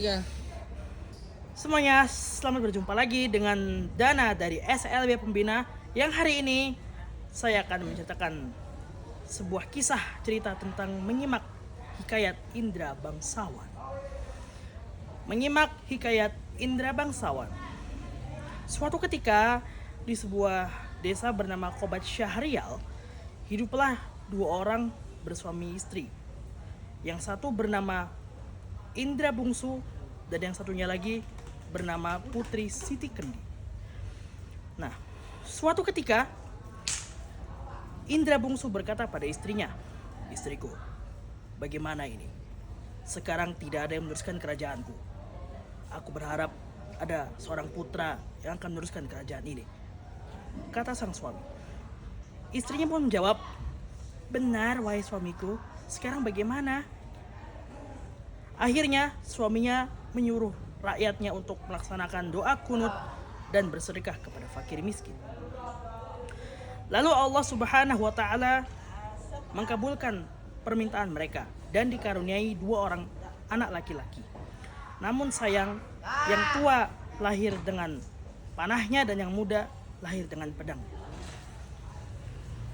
Iya. Semuanya, selamat berjumpa lagi dengan Dana dari SLB Pembina. Yang hari ini saya akan menceritakan sebuah kisah cerita tentang menyimak hikayat Indra Bangsawan. Menyimak hikayat Indra Bangsawan. Suatu ketika di sebuah desa bernama Kobat Syahrial, hiduplah dua orang bersuami istri. Yang satu bernama Indra Bungsu dan yang satunya lagi bernama Putri Siti Kendi. Nah, suatu ketika Indra Bungsu berkata pada istrinya, "Istriku, bagaimana ini? Sekarang tidak ada yang meneruskan kerajaanku. Aku berharap ada seorang putra yang akan meneruskan kerajaan ini," kata sang suami. Istrinya pun menjawab, "Benar, wahai suamiku. Sekarang bagaimana?" Akhirnya suaminya menyuruh rakyatnya untuk melaksanakan doa kunut dan bersedekah kepada fakir miskin. Lalu Allah Subhanahu wa taala mengabulkan permintaan mereka dan dikaruniai dua orang anak laki-laki. Namun sayang, yang tua lahir dengan panahnya dan yang muda lahir dengan pedang.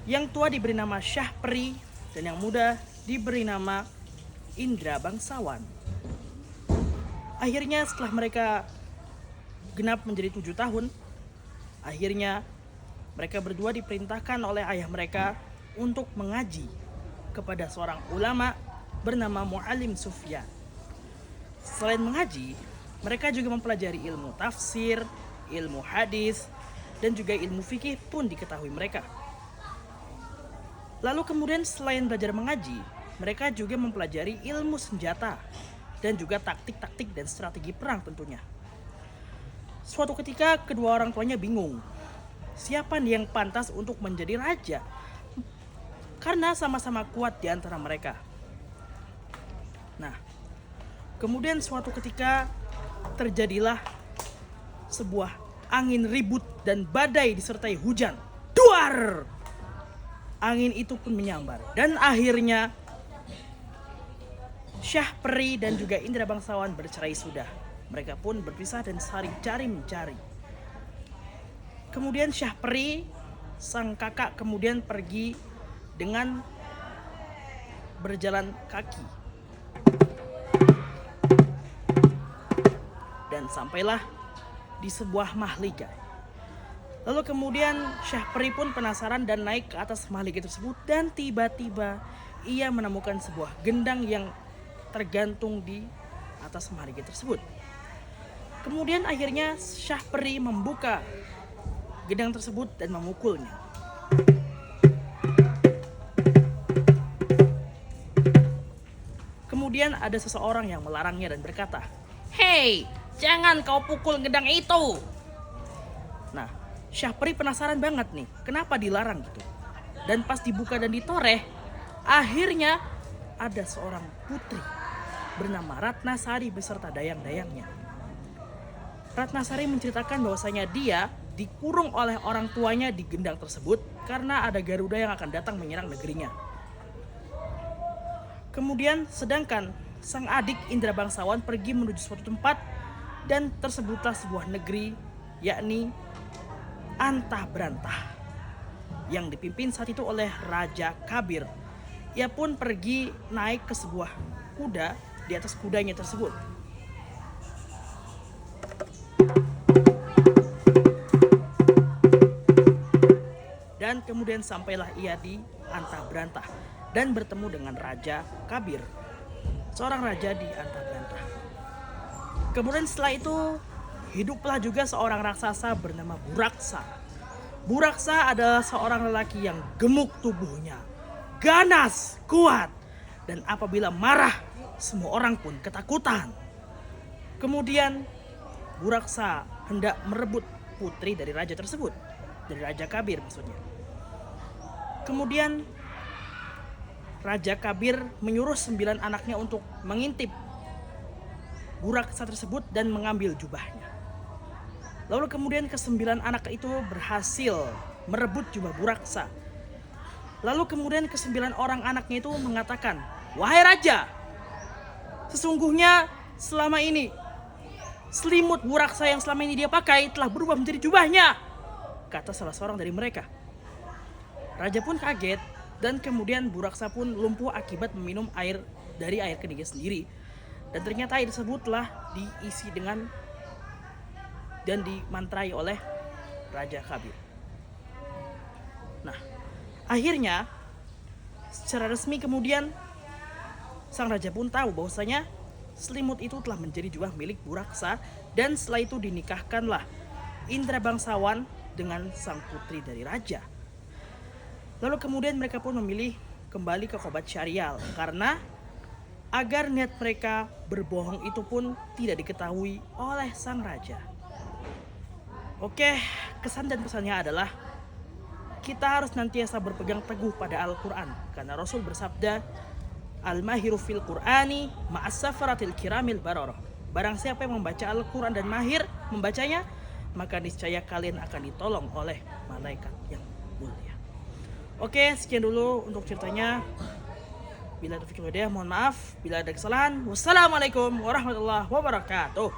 Yang tua diberi nama Syahperi dan yang muda diberi nama Indra Bangsawan. Akhirnya setelah mereka genap menjadi 7 tahun, akhirnya mereka berdua diperintahkan oleh ayah mereka untuk mengaji kepada seorang ulama bernama Mu'allim Sufyan. Selain mengaji, mereka juga mempelajari ilmu tafsir, ilmu hadis, dan juga ilmu fikih pun diketahui mereka. Lalu kemudian selain belajar mengaji, mereka juga mempelajari ilmu senjata dan juga taktik-taktik dan strategi perang tentunya. Suatu ketika kedua orang tuanya bingung, siapa nih yang pantas untuk menjadi raja? Karena sama-sama kuat di antara mereka. Nah, kemudian suatu ketika terjadilah sebuah angin ribut dan badai disertai hujan. Duar! Angin itu pun menyambar dan akhirnya Syahperi dan juga Indra Bangsawan bercerai sudah. Mereka pun berpisah dan saling cari mencari. Kemudian Syahperi, sang kakak, kemudian pergi dengan berjalan kaki. Dan sampailah di sebuah mahligai. Lalu kemudian Syahperi pun penasaran dan naik ke atas mahligai tersebut. Dan tiba-tiba ia menemukan sebuah gendang yang tergantung di atas mahligai tersebut. Kemudian akhirnya Syahperi membuka gendang tersebut dan memukulnya. Kemudian ada seseorang yang melarangnya dan berkata, "Hei, jangan kau pukul gendang itu." Nah, Syahperi penasaran banget nih, kenapa dilarang gitu. Dan pas dibuka dan ditoreh, akhirnya ada seorang putri bernama Ratnasari beserta dayang-dayangnya. Ratnasari menceritakan bahwasanya dia dikurung oleh orang tuanya di gendang tersebut karena ada Garuda yang akan datang menyerang negerinya. Kemudian sedangkan sang adik Indra Bangsawan pergi menuju suatu tempat dan tersebutlah sebuah negeri, yakni Antah Berantah, yang dipimpin saat itu oleh Raja Kabir. Ia pun pergi naik ke sebuah kuda di atas kudanya tersebut. Dan kemudian sampailah ia di Antah Berantah dan bertemu dengan Raja Kabir, seorang raja di Antah Berantah. Kemudian setelah itu hiduplah juga seorang raksasa bernama Buraksa. Buraksa adalah seorang lelaki yang gemuk tubuhnya, ganas, kuat, dan apabila marah semua orang pun ketakutan. Kemudian Buraksa hendak merebut putri dari raja tersebut, dari Raja Kabir maksudnya. Kemudian Raja Kabir menyuruh 9 anaknya untuk mengintip Buraksa tersebut dan mengambil jubahnya. Lalu kemudian ke-9 anak itu berhasil merebut jubah Buraksa. Lalu kemudian ke-9 orang anaknya itu mengatakan, "Wahai raja, sesungguhnya selama ini selimut buraksa yang selama ini dia pakai telah berubah menjadi jubahnya, kata salah seorang dari mereka. Raja pun kaget dan kemudian buraksa pun lumpuh akibat meminum air dari air keningnya sendiri. Dan ternyata air tersebut telah diisi dengan dan dimantrai oleh Raja Kabir. Nah, akhirnya secara resmi kemudian sang raja pun tahu bahwasanya selimut itu telah menjadi jubah milik buraksa, dan setelah itu dinikahkanlah Indra bangsawan dengan sang putri dari raja. Lalu kemudian mereka pun memilih kembali ke Qobat Syarial karena agar niat mereka berbohong itu pun tidak diketahui oleh sang raja. Oke, kesan dan pesannya adalah kita harus nantiasa berpegang teguh pada Al-Quran, karena Rasul bersabda, Al-mahiru fil Qur'ani ma'as-safaratil kiramil bararah. Barang siapa yang membaca Al-Quran dan mahir membacanya, maka niscaya kalian akan ditolong oleh malaikat yang mulia. Oke, sekian dulu untuk ceritanya. Bila ada fikir, mohon maaf bila ada kesalahan. Wassalamualaikum warahmatullahi wabarakatuh.